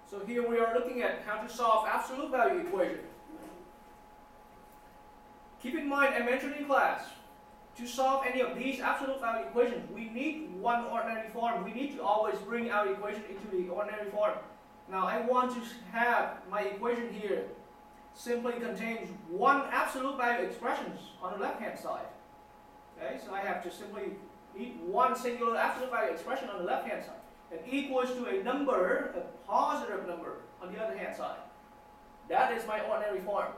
So here we are looking at how to solve absolute value equation. Keep in mind, I mentioned in class, to solve any of these absolute value equations, we need one ordinary form. We need to always bring our equation into the ordinary form. Now I want to have my equation here simply contains one absolute value expressions on the left hand side. Okay, so I have to simply need one singular absolute value expression on the left hand side, and equals to a number, a positive number on the other hand side. That is my ordinary form.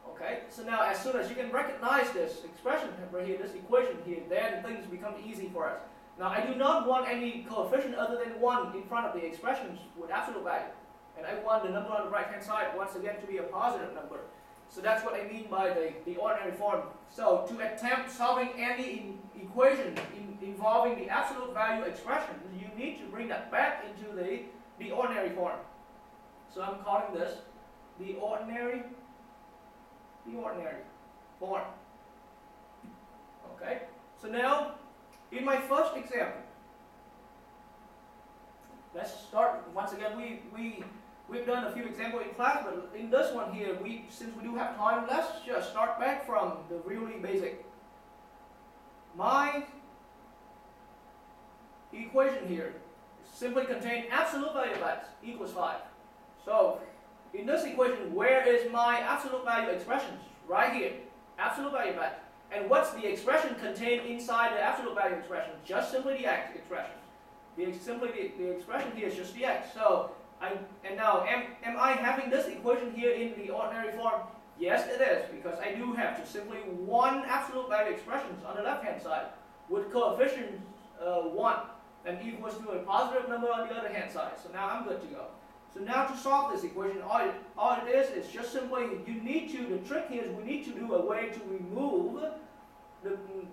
Okay, so now as soon as you can recognize this expression right here, this equation here, then things become easy for us. Now I do not want any coefficient other than 1 in front of the expressions with absolute value. And I want the number on the right hand side once again to be a positive number. So that's what I mean by the ordinary form. So to attempt solving any equation involving the absolute value expression, you need to bring that back into the ordinary form. So I'm calling this the ordinary form. Okay, so now in my first example, let's start once again. We've done a few examples in class, but in this one here, since we do have time, let's just start back from the really basic. My equation here simply contains absolute value of x equals 5. So in this equation, where is my absolute value expressions? Right here, absolute value of x. And what's the expression contained inside the absolute value expression? Just simply the x expression. The expression here is just the x. So now am I having this equation here in the ordinary form? Yes, it is, because I do have to simply one absolute value expressions on the left hand side with coefficient 1 and equals to a positive number on the other hand side. So now I'm good to go. So now to solve this equation, all it is just simply, the trick here is we need to do a way to remove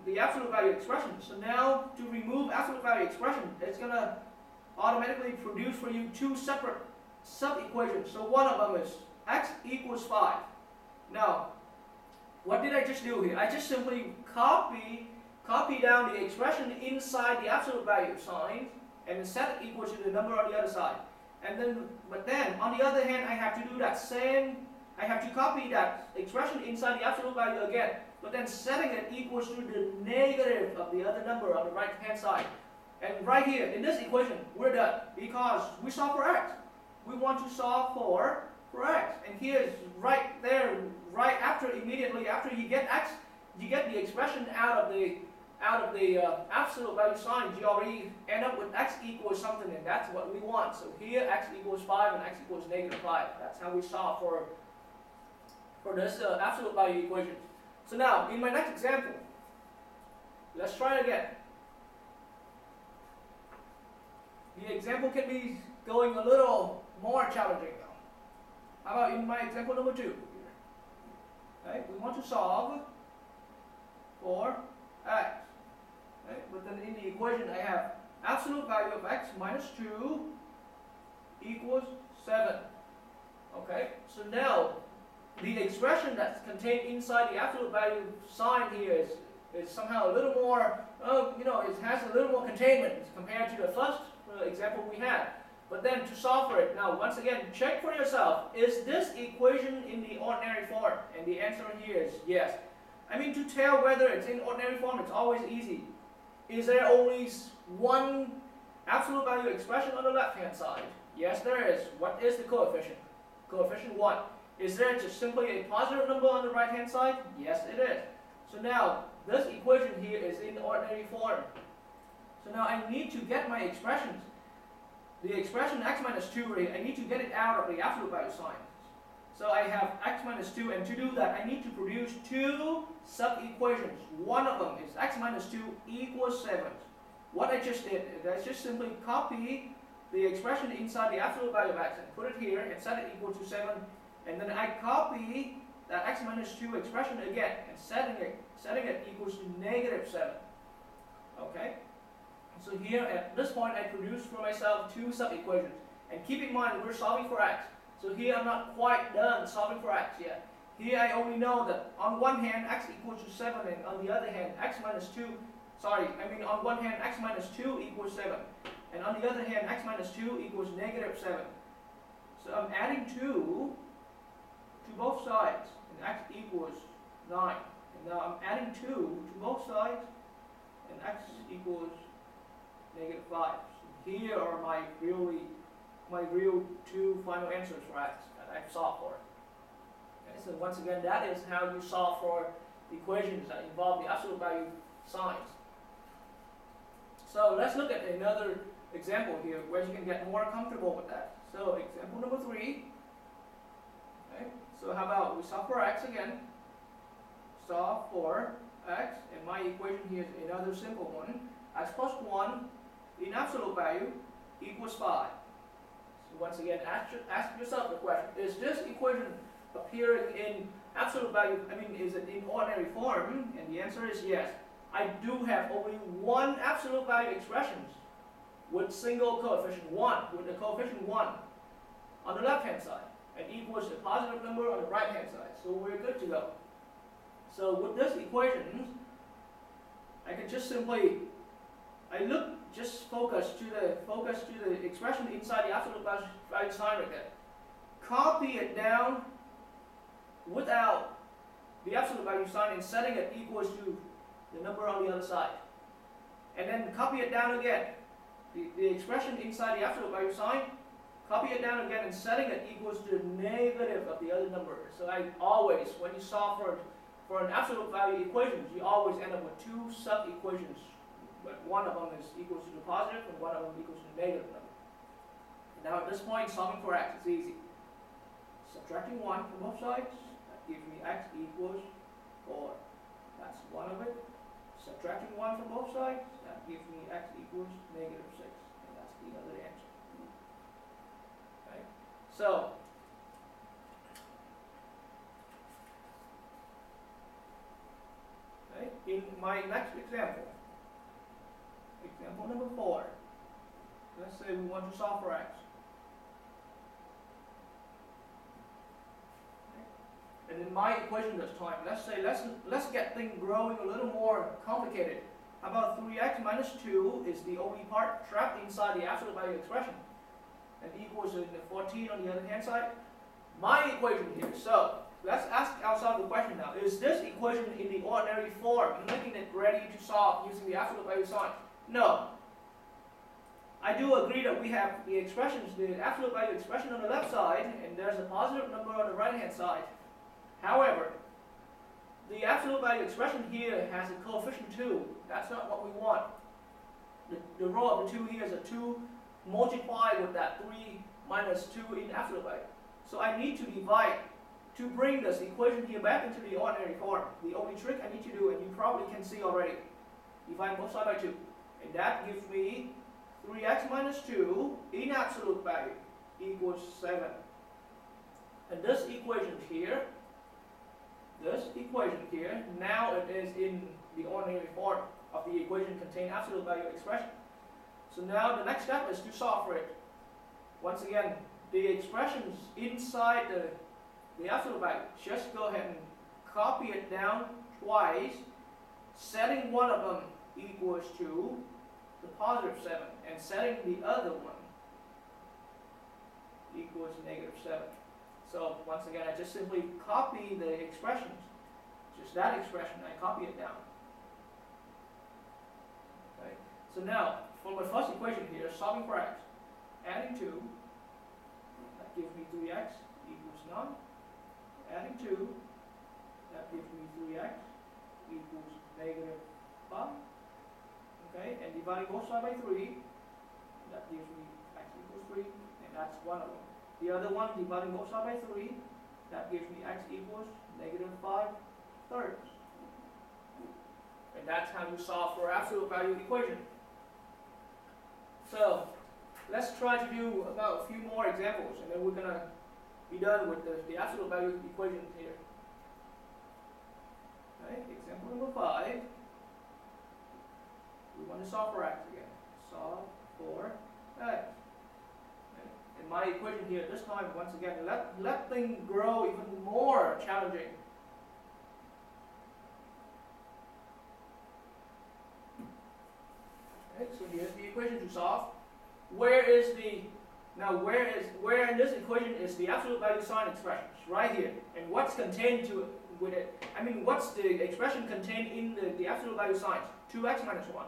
the absolute value expression. So now to remove absolute value expression, it's going to automatically produce for you two separate sub-equations. So one of them is x equals 5. Now, what did I just do here? I just simply copy down the expression inside the absolute value sign and set it equal to the number on the other side. But then, on the other hand, I have to do that same, I have to copy that expression inside the absolute value again, but then setting it equals to the negative of the other number on the right hand side. And right here, in this equation, we're done, because we solve for x. We want to solve for x. And here's right there, immediately after you get x, you get the expression out of the absolute value sign. You already end up with x equals something, and that's what we want. So here, x equals 5 and x equals negative 5. That's how we solve for this absolute value equation. So now, in my next example, let's try it again. The example can be going a little more challenging now. How about in my example number 2? Okay, we want to solve for x. Okay, but then in the equation I have absolute value of x minus 2 equals 7. Okay, so now the expression that's contained inside the absolute value sign here is somehow a little more, it has a little more containment compared to the first example we had. But then to solve for it, now once again, check for yourself, is this equation in the ordinary form? And the answer here is yes. I mean, to tell whether it's in ordinary form, it's always easy. Is there only one absolute value expression on the left hand side? Yes, there is. What is the coefficient? Coefficient 1. Is there just simply a positive number on the right hand side? Yes, it is. So now, this equation here is in ordinary form. So now I need to get my expressions. The expression x minus 2, I need to get it out of the absolute value sign. So I have x minus 2, and to do that I need to produce two sub-equations. One of them is x minus 2 equals 7. What I just did is I just simply copy the expression inside the absolute value of x and put it here and set it equal to 7. And then I copy that x minus 2 expression again and setting it equals to negative 7. Okay? So here at this point I produce for myself two sub-equations. And keep in mind we're solving for x. So here I'm not quite done solving for x yet. Here I only know that on one hand x equals to 7, and on the other hand on one hand x minus 2 equals 7. And on the other hand x minus 2 equals negative 7. So I'm adding 2 to both sides, and x equals 9. And now I'm adding 2 to both sides, and x equals -5. So here are my real 2 final answers for x that I've solved for. Okay, so once again, that is how you solve for equations that involve the absolute value signs. So let's look at another example here where you can get more comfortable with that. So example number 3. Okay, so how about we solve for x again. Solve for x, and my equation here is another simple one. X plus 1 in absolute value equals 5. So once again, ask yourself the question, is this equation appearing in absolute value, is it in ordinary form? And the answer is yes. I do have only one absolute value expressions with single coefficient 1, with the coefficient 1 on the left hand side, and equals a positive number on the right hand side. So we're good to go. So with this equation, I can just simply, focus to the expression inside the absolute value sign right there. Copy it down without the absolute value sign and setting it equals to the number on the other side. And then copy it down again. The expression inside the absolute value sign, copy it down again and setting it equals to the negative of the other number. So I always, when you solve for an absolute value equation, you always end up with 2 sub-equations. But one of them is equals to the positive and one of them equals to the negative number. And now at this point, solving for x is easy. Subtracting 1 from both sides, that gives me x equals 4. That's one of it. Subtracting 1 from both sides, that gives me x equals -6. And that's the other answer. Okay? So, okay, in my next example number 4, let's say we want to solve for x. And in my equation this time, let's get things growing a little more complicated. How about 3x minus 2 is the only part trapped inside the absolute value expression, and equals to 14 on the other hand side. My equation here. So let's ask ourselves the question now: is this equation in the ordinary form, making it ready to solve using the absolute value sign? No. I do agree that we have the expressions, the absolute value expression on the left side, and there's a positive number on the right hand side. However, the absolute value expression here has a coefficient 2. That's not what we want. The row of the 2 here is a 2 multiplied with that 3 minus 2 in absolute value. So I need to divide to bring this equation here back into the ordinary form. The only trick I need to do, and you probably can see already, divide both sides by 2. And that gives me 3x minus 2 in absolute value equals 7. And this equation here, now it is in the ordinary form of the equation containing absolute value expression. So now the next step is to solve for it. Once again, the expressions inside the absolute value, just go ahead and copy it down twice, setting one of them equals to the positive 7, and setting the other one equals -7. So once again, I just simply copy the expressions, just that expression, I copy it down. Okay. So now, for my first equation here, solving for x, adding 2, that gives me 3x equals 9. Adding 2, that gives me 3x equals -5. Okay, and dividing both sides by 3, that gives me x equals 3, and that's one of them. The other one, dividing both sides by 3, that gives me x equals -5/3. And that's how you solve for absolute value equation. So let's try to do about a few more examples, and then we're going to be done with the absolute value equation here. Okay, example number 5. We want to solve for x again. Solve for x. In my equation here, this time, once again, let things grow even more challenging. Okay, so here's the equation to solve. Where is the Now where in this equation is the absolute value sign expression? Right here. And what's contained to with it? I mean, what's the expression contained in the absolute value signs? 2x minus 1.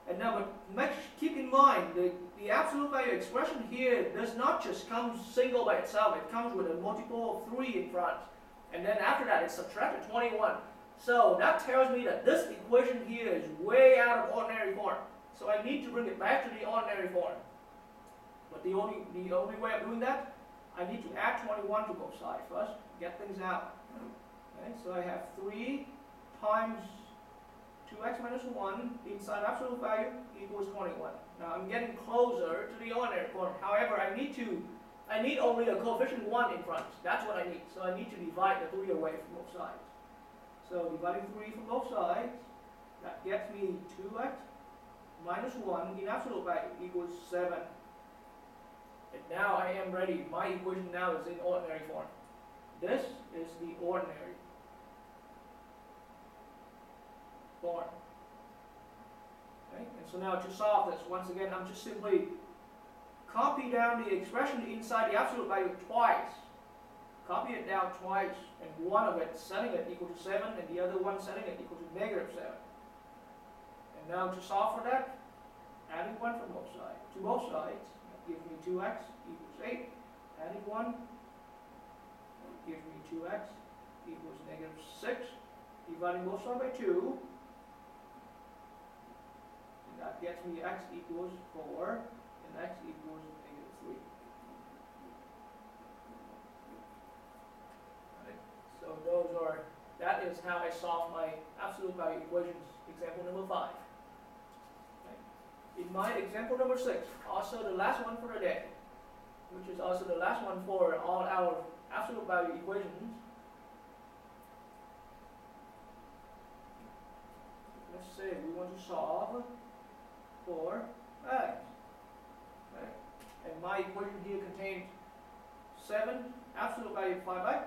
And now, but keep in mind, the absolute value expression here does not just come single by itself. It comes with a multiple of 3 in front. And then after that, it's subtracted 21. So that tells me that this equation here is way out of ordinary form. So I need to bring it back to the ordinary form. But the only way of doing that, I need to add 21 to both sides first, get things out. Okay, so I have 3 times 2x minus 1 inside absolute value equals 21. Now I'm getting closer to the ordinary form. However, I need only a coefficient 1 in front. That's what I need. So I need to divide the 3 away from both sides. So dividing 3 from both sides, that gets me 2x minus 1 in absolute value equals 7. And now I am ready. My equation now is in ordinary form. This is the ordinary form. Okay? And so now to solve this, once again, I'm just simply copy down the expression inside the absolute value twice. Copy it down twice, and one of it setting it equal to 7, and the other one setting it equal to negative 7. And now to solve for that, adding 1 from both sides. To both sides, that gives me 2x equals 8. Adding 1 gives me 2x equals negative 6. Dividing both sides by 2, and that gets me x equals 4, and x equals negative 3. Right. So that is how I solve my absolute value equations, example number 5. In my example number 6, also the last one for the day, which is also the last one for all our absolute value equations. Let's say we want to solve for x. Okay. And my equation here contains 7 absolute value 5x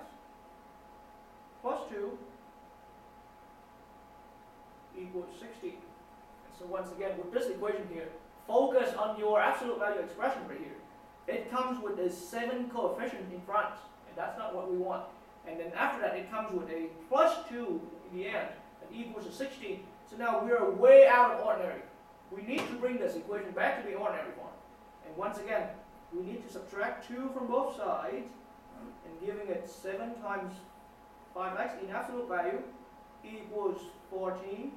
plus 2 equals 16. So once again, with this equation here, focus on your absolute value expression right here. It comes with a 7 coefficient in front, and that's not what we want. And then after that, it comes with a plus 2 in the end, that equals to 16. So now we are way out of ordinary. We need to bring this equation back to the ordinary form. And once again, we need to subtract 2 from both sides, and giving it 7 times 5x in absolute value equals 14.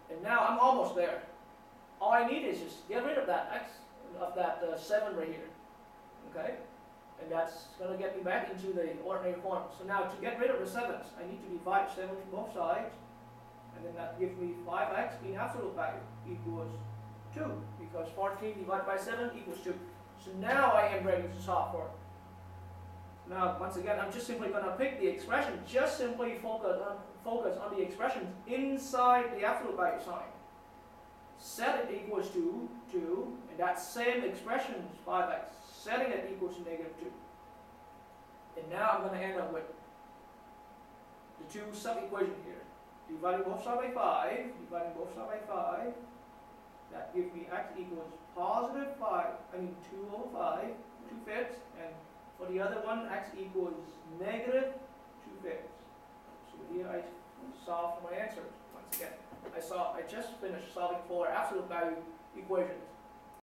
And now I'm almost there. All I need is just get rid of that x, of that 7 right here. Okay? And that's going to get me back into the ordinary form. So now to get rid of the 7's, I need to divide 7 from both sides. And then that gives me 5x in absolute value equals 2. Because 14 divided by 7 equals 2. So now I am ready to solve for it. Now, once again, I'm just simply going to pick the expression. Just simply focus on the expressions inside the absolute value sign. Set it equals to 2, and that same expression is 5x. Setting it equals to negative 2. And now I'm going to end up with the 2 sub-equations here. Dividing both sides by 5, dividing both sides by 5, that gives me x equals positive 2 over 5, 2/5, and for the other one, x equals negative 2/5. So here I solve for my answers. Once again, I just finished solving for absolute value equations.